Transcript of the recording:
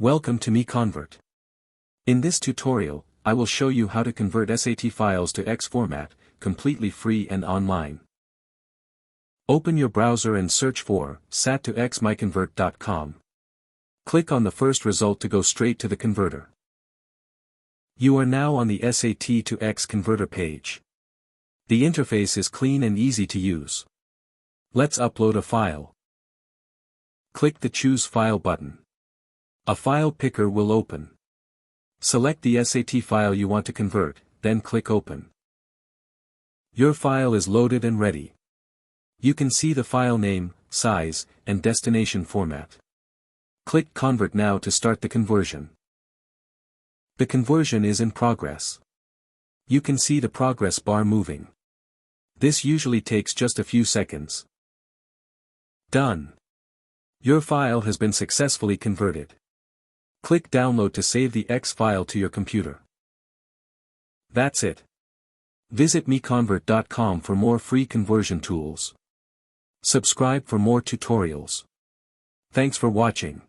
Welcome to MiConvert. In this tutorial, I will show you how to convert SAT files to X format, completely free and online. Open your browser and search for SAT to X MiConvert.com. Click on the first result to go straight to the converter. You are now on the SAT to X converter page. The interface is clean and easy to use. Let's upload a file. Click the Choose File button. A file picker will open. Select the SAT file you want to convert, then click Open. Your file is loaded and ready. You can see the file name, size, and destination format. Click Convert now to start the conversion. The conversion is in progress. You can see the progress bar moving. This usually takes just a few seconds. Done. Your file has been successfully converted. Click Download to save the X file to your computer. That's it. Visit MiConvert.com for more free conversion tools. Subscribe for more tutorials. Thanks for watching.